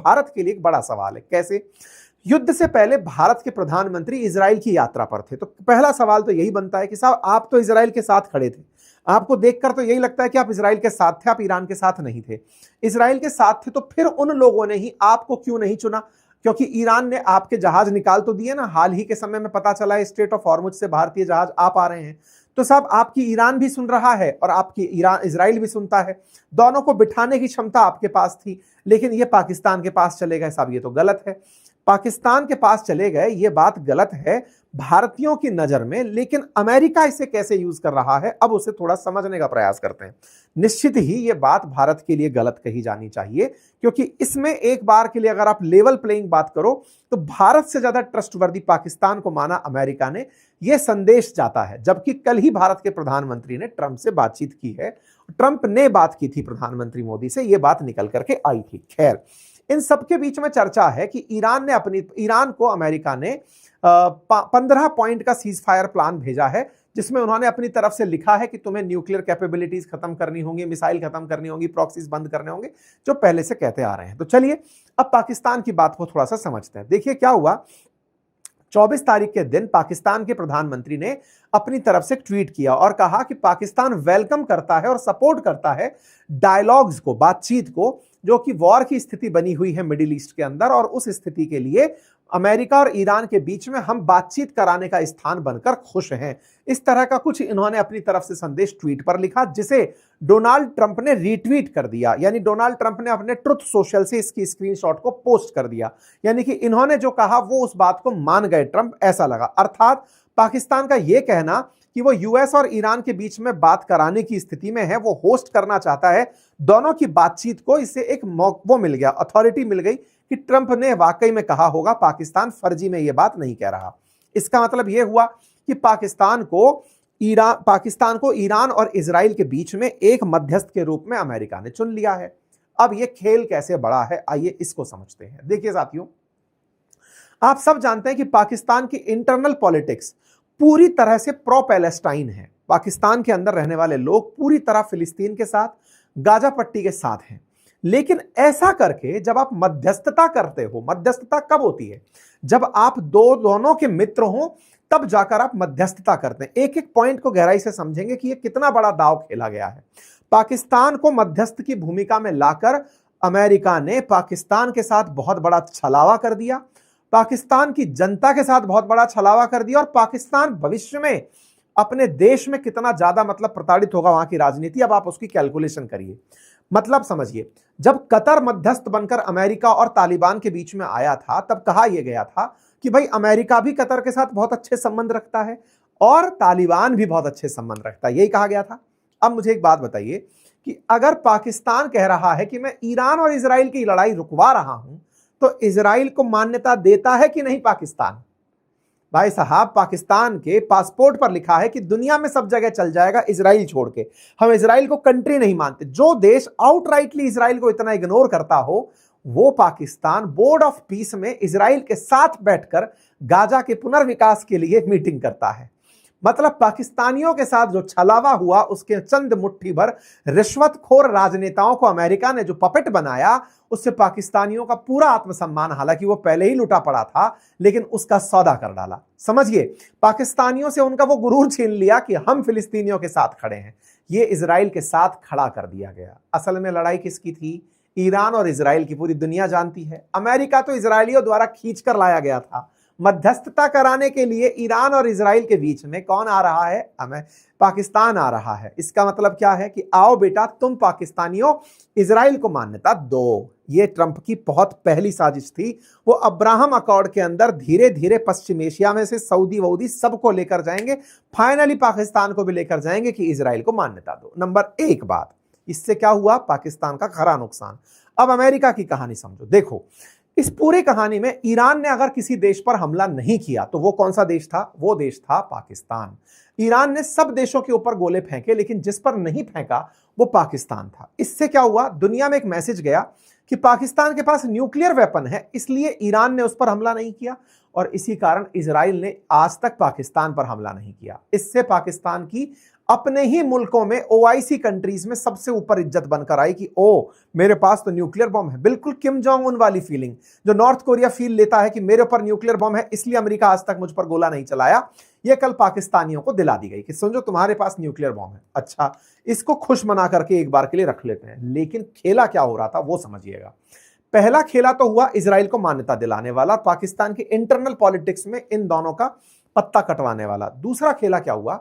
भारत के लिए एक बड़ा सवाल है। कैसे? युद्ध से पहले भारत के प्रधानमंत्री इजराइल की यात्रा पर थे, तो पहला सवाल तो यही बनता है कि साहब आप तो इजराइल के साथ खड़े थे, आपको देखकर तो यही लगता है कि आप इजराइल के साथ थे, आप ईरान के साथ नहीं थे। इजराइल के साथ थे तो फिर उन लोगों ने ही आपको क्यों नहीं चुना? क्योंकि ईरान ने आपके जहाज निकाल तो दिए ना, हाल ही के समय में पता चला है स्ट्रेट ऑफ हॉर्मुज से भारतीय जहाज आ पा रहे हैं। तो साहब आपकी ईरान भी सुन रहा है और आपकी इजराइल भी सुनता है, दोनों को बिठाने की क्षमता आपके पास थी, लेकिन ये पाकिस्तान के पास चले गए। साहब ये तो गलत है, पाकिस्तान के पास चले गए, ये बात गलत है भारतीयों की नजर में, लेकिन अमेरिका इसे कैसे यूज कर रहा है अब उसे थोड़ा समझने का प्रयास करते हैं। निश्चित ही ये बात भारत के लिए गलत कही जानी चाहिए, क्योंकि इसमें एक बार के लिए अगर आप लेवल प्लेइंग बात करो तो भारत से ज्यादा ट्रस्टवर्दी पाकिस्तान को माना अमेरिका ने, यह संदेश जाता है। जबकि कल ही भारत के प्रधानमंत्री ने ट्रंप से बातचीत की है, ट्रंप ने बात की थी प्रधानमंत्री मोदी से, यह बात निकल करके आई थी। खैर, इन सबके बीच में चर्चा है कि ईरान को अमेरिका ने 15 पॉइंट का सीज फायर प्लान भेजा है, जिसमें उन्होंने अपनी तरफ से लिखा है कि तुम्हें न्यूक्लियर कैपेबिलिटीज खत्म करनी होंगी, मिसाइल खत्म करनी होंगी, प्रॉक्सीज बंद करने होंगे, जो पहले से कहते आ रहे हैं। तो चलिए अब पाकिस्तान की बात को थोड़ा सा समझते हैं। देखिए क्या हुआ, 24 तारीख के दिन पाकिस्तान के प्रधानमंत्री ने अपनी तरफ से ट्वीट किया और कहा कि पाकिस्तान वेलकम करता है और सपोर्ट करता है डायलॉग्स को, बातचीत को, जो कि वॉर की स्थिति बनी हुई है मिडिल ईस्ट के अंदर, और उस स्थिति के लिए अमेरिका और ईरान के बीच में हम बातचीत कराने का स्थान बनकर खुश हैं। इस तरह का कुछ इन्होंने अपनी तरफ से संदेश ट्वीट पर लिखा, जिसे डोनाल्ड ट्रंप ने रीट्वीट कर दिया, यानी डोनाल्ड ट्रंप ने अपने ट्रुथ सोशल से इसकी स्क्रीनशॉट को पोस्ट कर दिया। यानी कि इन्होंने जो कहा वो उस बात को मान गए ट्रंप, ऐसा लगा। अर्थात पाकिस्तान का यह कहना कि वो यूएस और ईरान के बीच में बात कराने की स्थिति में है, वो होस्ट करना चाहता है दोनों की बातचीत को, इससे एक वो मिल गया, अथॉरिटी मिल गई कि ट्रंप ने वाकई में कहा होगा, पाकिस्तान फर्जी में यह बात नहीं कह रहा। इसका मतलब यह हुआ कि पाकिस्तान को ईरान और इजराइल के बीच में एक मध्यस्थ के रूप में अमेरिका ने चुन लिया है। अब यह खेल कैसे बड़ा है, आइए इसको समझते हैं। देखिए साथियों, आप सब जानते हैं कि पाकिस्तान की इंटरनल पॉलिटिक्स पूरी तरह से प्रो पैलेस्टाइन है। पाकिस्तान के अंदर रहने वाले लोग पूरी तरह फिलिस्तीन के साथ, गाजा पट्टी के साथ हैं। लेकिन ऐसा करके जब आप मध्यस्थता करते हो, मध्यस्थता कब होती है? जब आप दोनों के मित्र हो, तब जाकर आप मध्यस्थता करते हैं। एक एक पॉइंट को गहराई से समझेंगे कि यह कितना बड़ा दांव खेला गया है। पाकिस्तान को मध्यस्थ की भूमिका में लाकर अमेरिका ने पाकिस्तान के साथ बहुत बड़ा छलावा कर दिया, पाकिस्तान की जनता के साथ बहुत बड़ा छलावा कर दिया, और पाकिस्तान भविष्य में अपने देश में कितना ज्यादा प्रताड़ित होगा, वहां की राजनीति, अब आप उसकी कैलकुलेशन करिए। मतलब समझिए, जब कतर मध्यस्थ बनकर अमेरिका और तालिबान के बीच में आया था, तब कहा यह गया था कि भाई अमेरिका भी कतर के साथ बहुत अच्छे संबंध रखता है और तालिबान भी बहुत अच्छे संबंध रखता है, यही कहा गया था। अब मुझे एक बात बताइए कि अगर पाकिस्तान कह रहा है कि मैं ईरान और इजराइल की लड़ाई रुकवा रहा हूं, तो इजराइल को मान्यता देता है कि नहीं पाकिस्तान? भाई साहब, पाकिस्तान के पासपोर्ट पर लिखा है कि दुनिया में सब जगह चल जाएगा इजराइल छोड़ के, हम इजराइल को कंट्री नहीं मानते। जो देश आउटराइटली इजराइल को इतना इग्नोर करता हो, वो पाकिस्तान बोर्ड ऑफ पीस में इजराइल के साथ बैठकर गाजा के पुनर्विकास के लिए मीटिंग करता है। मतलब पाकिस्तानियों के साथ जो छलावा हुआ, उसके चंद मुट्ठी भर रिश्वतखोर राजनेताओं को अमेरिका ने जो पपेट बनाया, उससे पाकिस्तानियों का पूरा आत्मसम्मान, हालांकि वो पहले ही लुटा पड़ा था, लेकिन उसका सौदा कर डाला। समझिए, पाकिस्तानियों से उनका वो गुरूर छीन लिया कि हम फिलिस्तीनियों के साथ खड़े हैं, ये इजराइल के साथ खड़ा कर दिया गया। असल में लड़ाई किसकी थी? ईरान और इजराइल की पूरी दुनिया जानती है। अमेरिका तो इजरायलियों द्वारा खींच कर लाया गया था। मध्यस्थता कराने के लिए ईरान और इजराइल के बीच में कौन आ रहा है? पाकिस्तान आ रहा है। इसका मतलब क्या है कि आओ बेटा, तुम पाकिस्तानियों इजराइल को मान्यता दो। ये ट्रंप की बहुत पहली साजिश थी। वो अब्राहम अकॉर्ड के अंदर धीरे धीरे पश्चिम एशिया में से सऊदी वऊदी सबको लेकर जाएंगे, फाइनली पाकिस्तान को भी लेकर जाएंगे कि इजराइल को मान्यता दो। नंबर एक बात, इससे क्या हुआ? पाकिस्तान का खरा नुकसान। अब अमेरिका की कहानी समझो। देखो, इस पूरी कहानी में ईरान ने अगर किसी देश पर हमला नहीं किया तो वो कौन सा देश था? वो देश था पाकिस्तान। ईरान ने सब देशों के ऊपर गोले फेंके, लेकिन जिस पर नहीं फेंका वो पाकिस्तान था। इससे क्या हुआ? दुनिया में एक मैसेज गया कि पाकिस्तान के पास न्यूक्लियर वेपन है, इसलिए ईरान ने उस पर हमला नहीं किया। और इसी कारण इजराइल ने आज तक पाकिस्तान पर हमला नहीं किया। इससे पाकिस्तान की अपने ही मुल्कों में ओआईसी कंट्रीज में सबसे ऊपर इज्जत बनकर आई कि ओ मेरे पास तो न्यूक्लियर बम है। बिल्कुल किम जोंग उन वाली फीलिंग जो नॉर्थ कोरिया फील लेता है कि मेरे ऊपर न्यूक्लियर बम है इसलिए अमेरिका आज तक मुझ पर गोला नहीं चलाया, ये कल पाकिस्तानियों को दिला दी गई कि समझो तुम्हारे पास न्यूक्लियर बम है। अच्छा, इसको खुश मना करके एक बार के लिए रख लेते हैं, लेकिन खेला क्या हो रहा था वो समझिएगा। पहला खेला तो हुआ इजराइल को मान्यता दिलाने वाला, पाकिस्तान के इंटरनल पॉलिटिक्स में इन दोनों का पत्ता कटवाने वाला। दूसरा खेला क्या हुआ,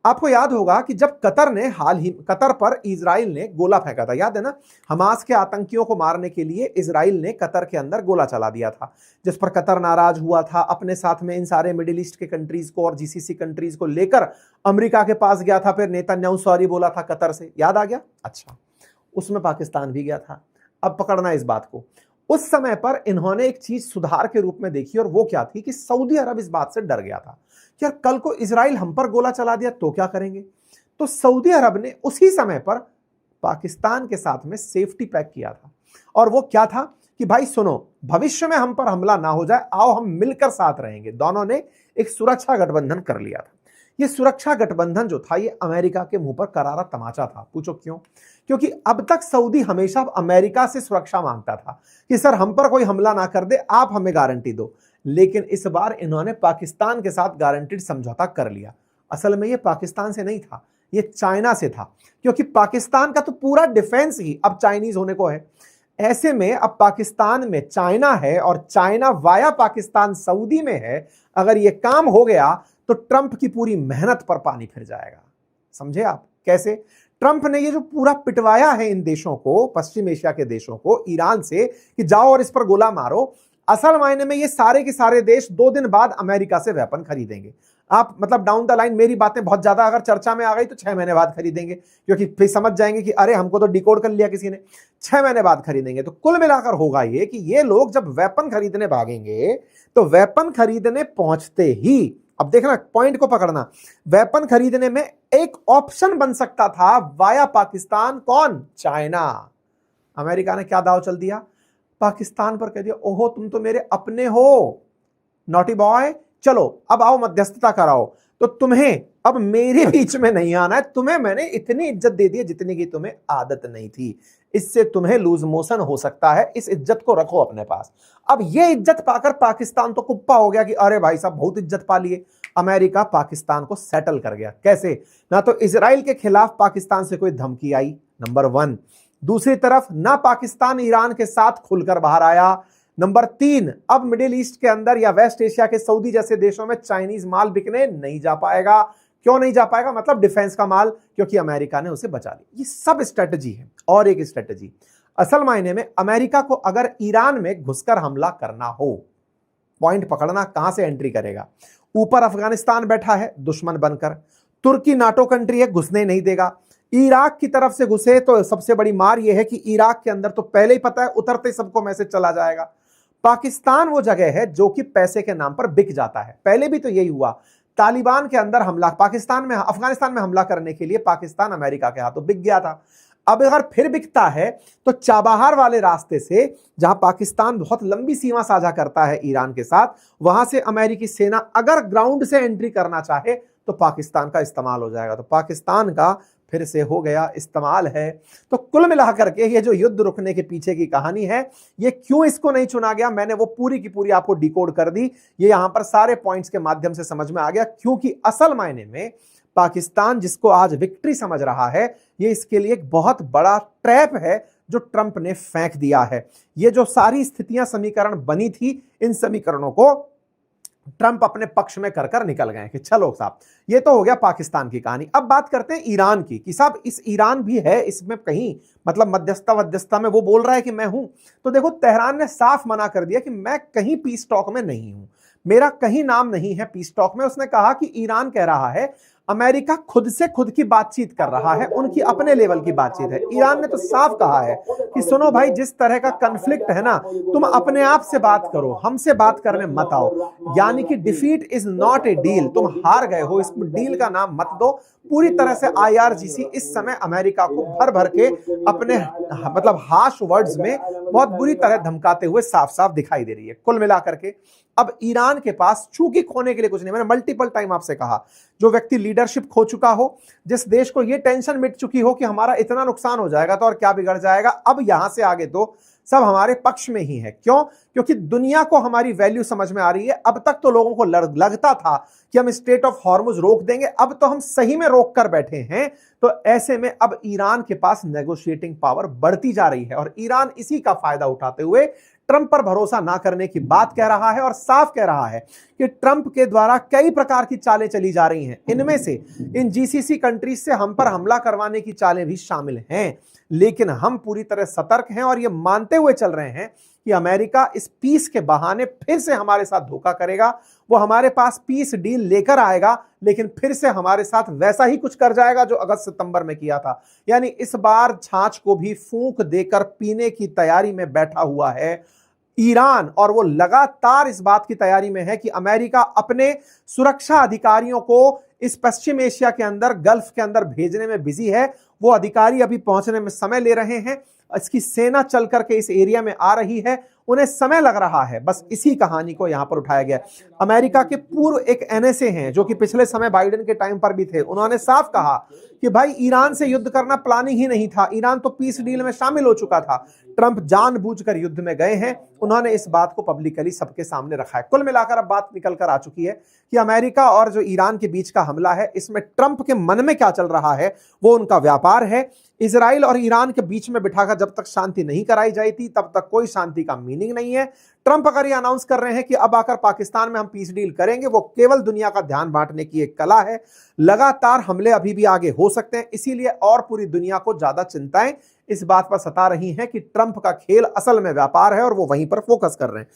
आपको याद होगा कि जब कतर पर इजराइल ने गोला फेंका था, याद है ना, हमास के आतंकियों को मारने के लिए इजराइल ने कतर के अंदर गोला चला दिया था, जिस पर कतर नाराज हुआ था, अपने साथ में इन सारे मिडिल ईस्ट के कंट्रीज को और जीसीसी कंट्रीज को लेकर अमेरिका के पास गया था, फिर नेतन्याहू सॉरी बोला था कतर से, याद आ गया। अच्छा, उसमें पाकिस्तान भी गया था। अब पकड़ना इस बात को, उस समय पर इन्होंने एक चीज सुधार के रूप में देखी और वो क्या थी कि सऊदी अरब इस बात से डर गया था कि यार कल को इजराइल हम पर गोला चला दिया तो क्या करेंगे। तो सऊदी अरब ने उसी समय पर पाकिस्तान के साथ में सेफ्टी पैक किया था, और वो क्या था कि भाई सुनो, भविष्य में हम पर हमला ना हो जाए, आओ हम मिलकर साथ रहेंगे। दोनों ने एक सुरक्षा गठबंधन कर लिया था। ये सुरक्षा गठबंधन जो था ये अमेरिका के मुंह पर करारा तमाचा था। पूछो क्यों? क्योंकि अब तक सऊदी हमेशा अमेरिका से सुरक्षा मांगता था कि सर हम पर कोई हमला ना कर दे, आप हमें गारंटी दो, लेकिन इस बार इन्होंने पाकिस्तान के साथ गारंटीड समझौता कर लिया। असल में ये पाकिस्तान से नहीं था, ये चाइना से था, क्योंकि पाकिस्तान का तो पूरा डिफेंस ही अब चाइनीज होने को है। ऐसे में अब पाकिस्तान में चाइना है और चाइना वाया पाकिस्तान सऊदी में है। अगर ये काम हो गया तो ट्रंप की पूरी मेहनत पर पानी फिर जाएगा। समझे आप कैसे? ट्रंप ने ये जो पूरा पिटवाया है इन देशों को, पश्चिम एशिया के देशों को, ईरान से कि जाओ और इस पर गोला मारो, असल मायने में ये सारे के सारे देश 2 दिन बाद अमेरिका से वेपन खरीदेंगे। आप मतलब डाउन द लाइन मेरी बातें बहुत ज्यादा अगर चर्चा में आ गई तो 6 महीने बाद खरीदेंगे, क्योंकि फिर समझ जाएंगे कि अरे हमको तो डिकोड कर लिया किसी ने। 6 महीने बाद खरीदेंगे। तो कुल मिलाकर होगा ये कि ये लोग जब वेपन खरीदने भागेंगे तो वेपन खरीदने पहुंचते ही, अब देखना पॉइंट को पकड़ना, वेपन खरीदने में एक ऑप्शन बन सकता था वाया पाकिस्तान, कौन? चाइना। अमेरिका ने क्या दाव चल दिया? पाकिस्तान पर कह दिया ओहो तुम तो मेरे अपने हो, नॉटी बॉय, चलो अब आओ मध्यस्थता कराओ। तो तुम्हें अब मेरे बीच में नहीं आना है, तुम्हें मैंने इतनी इज्जत दे दी जितनी की तुम्हें आदत नहीं थी, इससे तुम्हें लूज मोशन हो सकता है, इस इज्जत को रखो अपने पास। अब ये इज्जत पाकर पाकिस्तान तो कुप्पा हो गया कि अरे भाई साहब बहुत इज्जत पा लिए। अमेरिका पाकिस्तान को सेटल कर गया। कैसे? ना तो इजराइल के खिलाफ पाकिस्तान से कोई धमकी आई, नंबर 1, दूसरी तरफ ना पाकिस्तान ईरान के साथ खुलकर बाहर आया, नंबर 3, अब मिडिल ईस्ट के अंदर या वेस्ट एशिया के सऊदी जैसे देशों में चाइनीज माल बिकने नहीं जा पाएगा। क्यों नहीं जा पाएगा? मतलब डिफेंस का माल, क्योंकि अमेरिका ने उसे बचा लिया। ये सब स्ट्रेटजी है। और एक स्ट्रेटजी, असल मायने में अमेरिका को अगर ईरान में घुसकर हमला करना हो, पॉइंट पकड़ना, कहां से एंट्री करेगा? ऊपर अफगानिस्तान बैठा है दुश्मन बनकर, तुर्की नाटो कंट्री है, घुसने नहीं देगा। इराक की तरफ से घुसे तो सबसे बड़ी मार यह है कि इराक के अंदर तो पहले ही पता है उतरते सबको मैसेज चला जाएगा। पाकिस्तान वो जगह है जो कि पैसे के नाम पर बिक जाता है। पहले भी तो यही हुआ, तालिबान के अंदर हमला, अफगानिस्तान में हमला करने के लिए पाकिस्तान अमेरिका के हाथों बिक गया था। अब अगर फिर बिकता है तो चाबहार वाले रास्ते से, जहां पाकिस्तान बहुत लंबी सीमा साझा करता है ईरान के साथ, वहां से अमेरिकी सेना अगर ग्राउंड से एंट्री करना चाहे तो पाकिस्तान का इस्तेमाल हो जाएगा। तो पाकिस्तान का फिर से हो गया इस्तेमाल है। तो कुल मिलाकर के ये जो युद्ध रुकने के पीछे की कहानी है, ये क्यों इसको नहीं चुना गया, मैंने वो पूरी की पूरी आपको डिकोड कर दी। ये यहां पर सारे पॉइंट्स के माध्यम से समझ में आ गया, क्योंकि असल मायने में पाकिस्तान जिसको आज विक्ट्री समझ रहा है, ये इसके लिए एक बहुत बड़ा ट्रैप है जो ट्रंप ने फेंक दिया है। ये जो सारी स्थितियां समीकरण बनी थी, इन समीकरणों को ट्रंप अपने पक्ष में कर निकल गए कि चलो साहब, ये तो हो गया पाकिस्तान की कहानी। अब बात करते हैं ईरान की कि साहब इस ईरान भी है इसमें कहीं, मतलब मध्यस्थता में वो बोल रहा है कि मैं हूं। तो देखो तेहरान ने साफ मना कर दिया कि मैं कहीं पीस टॉक में नहीं हूं, मेरा कहीं नाम नहीं है पीस टॉक में। उसने कहा कि ईरान कह रहा है अमेरिका खुद से खुद की बातचीत कर रहा है, उनकी अपने लेवल की बातचीत है। ईरान ने तो साफ कहा है कि सुनो भाई, जिस तरह का कन्फ्लिक्ट है ना, तुम अपने आप से बात करो, हमसे बात करने मत आओ। यानी कि defeat is not a deal, तुम हार गए हो, इस डील का नाम मत दो। पूरी तरह से IRGC इस समय अमेरिका को भर भर के अपने मतलब हार्श वर्ड्स में बहुत बुरी तरह धमकाते हुए साफ साफ दिखाई दे रही है। कुल मिलाकर के अब ईरान के पास चूंकि खोने के लिए कुछ नहीं, मैंने मल्टीपल टाइम आपसे कहा, जो व्यक्ति लीडरशिप खो चुका हो, जिस देश को यह टेंशन मिट चुकी हो कि हमारा इतना नुकसान हो जाएगा तो और क्या बिगड़ जाएगा, अब यहां से आगे तो सब हमारे पक्ष में ही है। क्यों? क्योंकि दुनिया को हमारी वैल्यू समझ में आ रही है। अब तक तो लोगों को लगता था कि हम स्ट्रेट ऑफ हॉर्मुज रोक देंगे, अब तो हम सही में रोक कर बैठे हैं। तो ऐसे में अब ईरान के पास नेगोशिएटिंग पावर बढ़ती जा रही है और ईरान इसी का फायदा उठाते हुए ट्रंप पर भरोसा ना करने की बात कह रहा है और साफ कह रहा है कि ट्रंप के द्वारा कई प्रकार की चालें चली जा रही हैं। इनमें से इन GCC कंट्रीज से हम पर हमला करवाने की चालें भी शामिल हैं, लेकिन हम पूरी तरह सतर्क हैं और यह मानते हुए चल रहे हैं कि अमेरिका इस पीस के बहाने फिर से हमारे साथ धोखा करेगा। वो हमारे पास पीस डील लेकर आएगा, लेकिन फिर से हमारे साथ वैसा ही कुछ कर जाएगा जो अगस्त सितंबर में किया था। यानी इस बार छाछ को भी फूंक देकर पीने की तैयारी में बैठा हुआ है ईरान, और वो लगातार इस बात की तैयारी में है कि अमेरिका अपने सुरक्षा अधिकारियों को इस पश्चिम एशिया के अंदर, गल्फ के अंदर भेजने में बिजी है। वो अधिकारी अभी पहुंचने में समय ले रहे हैं, इसकी सेना चल करके इस एरिया में आ रही है, उन्हें समय लग रहा है। बस इसी कहानी को यहां पर उठाया गया। अमेरिका के पूर्व एक NSA हैं जो कि पिछले समय बाइडेन के टाइम पर भी थे, उन्होंने साफ कहा कि भाई ईरान से युद्ध करना प्लानिंग ही नहीं था, ईरान तो पीस डील में शामिल हो चुका था, ट्रंप जानबूझकर युद्ध में गए हैं। उन्होंने इस बात को पब्लिकली सबके सामने रखा है। कुल मिलाकर अब बात निकल कर आ चुकी है कि अमेरिका और जो ईरान के बीच का हमला है, इसमें ट्रंप के मन में क्या चल रहा है वो उनका व्यापार है। इजराइल और ईरान के बीच में बिठाकर जब तक शांति नहीं कराई जाती तब तक कोई शांति का मीनिंग नहीं है। ट्रंप अगर ये अनाउंस कर रहे हैं कि अब आकर पाकिस्तान में हम पीस डील करेंगे, वो केवल दुनिया का ध्यान बांटने की एक कला है। लगातार हमले अभी भी आगे हो सकते हैं, इसीलिए और पूरी दुनिया को ज्यादा चिंताएं इस बात पर सता रही हैं कि ट्रंप का खेल असल में व्यापार है और वो वहीं पर फोकस कर रहे हैं।